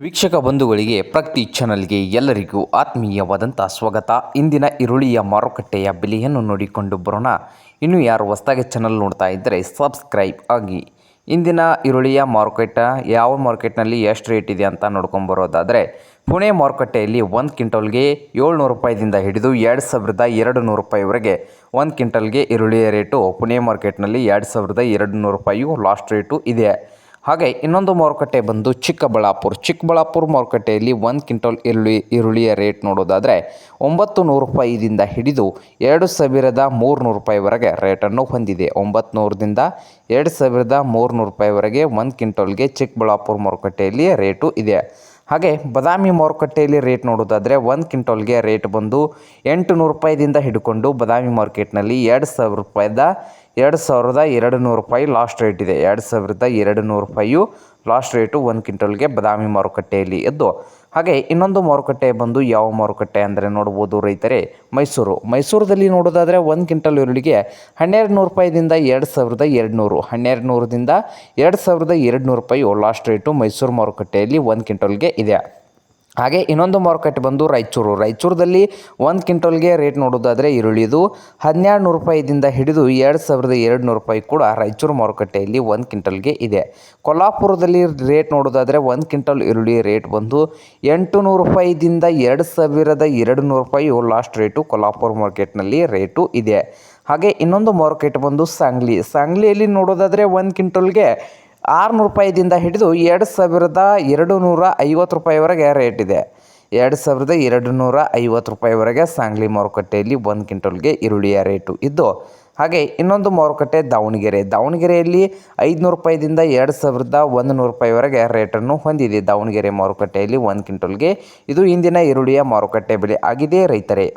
ವೀಕ್ಷಕ ಬಂಧುಗಳಿಗೆ ಪ್ರಗತಿ ಚಾನಲ್ಗೆ ಎಲ್ಲರಿಗೂ ಆತ್ಮೀಯವಾದಂಥ ಸ್ವಾಗತ. ಇಂದಿನ ಈರುಳ್ಳಿಯ ಮಾರುಕಟ್ಟೆಯ ಬೆಲೆಯನ್ನು ನೋಡಿಕೊಂಡು ಬರೋಣ. ಇನ್ನು ಯಾರು ಹೊಸದಾಗಿ ಚಾನಲ್ ನೋಡ್ತಾ ಇದ್ದರೆ ಸಬ್ಸ್ಕ್ರೈಬ್ ಆಗಿ. ಇಂದಿನ ಈರುಳ್ಳಿಯ ಮಾರುಕಟ್ಟೆ ಯಾವ ಮಾರ್ಕೆಟ್ನಲ್ಲಿ ಎಷ್ಟು ರೇಟ್ ಇದೆ ಅಂತ ನೋಡ್ಕೊಂಬರೋದಾದರೆ, ಪುಣೆ ಮಾರುಕಟ್ಟೆಯಲ್ಲಿ 1 ಕ್ವಿಂಟಲ್ಗೆ 700 ರೂಪಾಯಿದಿಂದ ಹಿಡಿದು 2200 ರೂಪಾಯಿವರೆಗೆ 1 ಕ್ವಿಂಟಲ್ಗೆ ಈರುಳ್ಳಿಯ ರೇಟು ಪುಣೆ ಮಾರ್ಕೆಟ್ನಲ್ಲಿ 2200 ರೂಪಾಯಿಯು ಲಾಸ್ಟ್ ರೇಟು ಇದೆ. ಹಾಗೆ ಇನ್ನೊಂದು ಮಾರುಕಟ್ಟೆ ಬಂದು ಚಿಕ್ಕಬಳ್ಳಾಪುರ ಮಾರುಕಟ್ಟೆಯಲ್ಲಿ 1 ಕ್ವಿಂಟಲ್ ಈರುಳ್ಳಿಯ ರೇಟ್ ನೋಡೋದಾದರೆ 900 ರೂಪಾಯಿದಿಂದ ಹಿಡಿದು 2300 ರೂಪಾಯಿವರೆಗೆ ರೇಟನ್ನು ಹೊಂದಿದೆ. 900ದಿಂದ 2300 ರೂಪಾಯಿವರೆಗೆ 1 ಕ್ವಿಂಟಲ್ಗೆ ಚಿಕ್ಕಬಳ್ಳಾಪುರ ಮಾರುಕಟ್ಟೆಯಲ್ಲಿ ರೇಟು ಇದೆ. ಹಾಗೆ ಬಾದಾಮಿ ಮಾರುಕಟ್ಟೆಯಲ್ಲಿ ರೇಟ್ ನೋಡೋದಾದರೆ 1 ಕ್ವಿಂಟಲ್ಗೆ ರೇಟ್ ಬಂದು 800 ರೂಪಾಯಿದಿಂದ ಹಿಡ್ಕೊಂಡು ಬಾದಾಮಿ ಮಾರ್ಕೆಟ್ನಲ್ಲಿ 2200 ರೂಪಾಯಿ ಲಾಸ್ಟ್ ರೇಟ್ ಇದೆ. 2200 ರೂಪಾಯಿಯು ಲಾಸ್ಟ್ ರೇಟು 1 ಕ್ವಿಂಟಲ್ಗೆ ಬಾದಾಮಿ ಮಾರುಕಟ್ಟೆಯಲ್ಲಿ ಇದ್ದು, ಹಾಗೆ ಇನ್ನೊಂದು ಮಾರುಕಟ್ಟೆ ಬಂದು ಯಾವ ಮಾರುಕಟ್ಟೆ ಅಂದರೆ ನೋಡ್ಬೋದು ರೈತರೇ, ಮೈಸೂರಲ್ಲಿ ನೋಡೋದಾದರೆ 1 ಕ್ವಿಂಟಲ್ ಈರುಳ್ಳಿಗೆ 1200 ರೂಪಾಯಿದಿಂದ 2200, 1200ದಿಂದ 2200 ರೂಪಾಯಿ ಲಾಸ್ಟ್ ರೇಟು ಮೈಸೂರು ಮಾರುಕಟ್ಟೆಯಲ್ಲಿ 1 ಕ್ವಿಂಟಲ್ಗೆ ಇದೆ. ಹಾಗೆ ಇನ್ನೊಂದು ಮಾರುಕಟ್ಟೆ ಬಂದು ರಾಯಚೂರಲ್ಲಿ 1 ಕ್ವಿಂಟಲ್ಗೆ ರೇಟ್ ನೋಡೋದಾದರೆ ಈರುಳ್ಳಿದು 1200 ರೂಪಾಯಿದಿಂದ ಹಿಡಿದು 2200 ರೂಪಾಯಿ ಕೂಡ ರಾಯಚೂರು ಮಾರುಕಟ್ಟೆಯಲ್ಲಿ 1 ಕ್ವಿಂಟಲ್ಗೆ ಇದೆ. ಕೊಲ್ಹಾಪುರದಲ್ಲಿ ರೇಟ್ ನೋಡೋದಾದರೆ 1 ಕ್ವಿಂಟಲ್ ಈರುಳ್ಳಿ ರೇಟ್ ಬಂದು 800 ರೂಪಾಯಿದಿಂದ 2200 ರೂಪಾಯಿ ಲಾಸ್ಟ್ ರೇಟು ಕೊಲ್ಹಾಪುರ ಮಾರ್ಕೆಟ್ನಲ್ಲಿ ರೇಟು ಇದೆ. ಹಾಗೆ ಇನ್ನೊಂದು ಮಾರುಕಟ್ಟೆ ಬಂದು ಸಾಂಗ್ಲಿಯಲ್ಲಿ ನೋಡೋದಾದರೆ 1 ಕ್ವಿಂಟಲ್ಗೆ 600 ರೂಪಾಯಿದಿಂದ ಹಿಡಿದು 2250 ರೂಪಾಯಿವರೆಗೆ ರೇಟ್ ಇದೆ. 2250 ರೂಪಾಯಿವರೆಗೆ ಸಾಂಗ್ಲಿ ಮಾರುಕಟ್ಟೆಯಲ್ಲಿ 1 ಕ್ವಿಂಟಲ್ಗೆ ಈರುಳ್ಳಿಯ ರೇಟು ಇದ್ದು, ಹಾಗೆ ಇನ್ನೊಂದು ಮಾರುಕಟ್ಟೆ ದಾವಣಗೆರೆಯಲ್ಲಿ 500 ರೂಪಾಯಿದಿಂದ 2100 ರೂಪಾಯಿವರೆಗೆ ರೇಟನ್ನು ಹೊಂದಿದೆ. ದಾವಣಗೆರೆ ಮಾರುಕಟ್ಟೆಯಲ್ಲಿ 1 ಕ್ವಿಂಟಲ್ಗೆ ಇದು ಇಂದಿನ ಈರುಳ್ಳಿಯ ಮಾರುಕಟ್ಟೆ ಬೆಲೆ ಆಗಿದೆ ರೈತರೇ.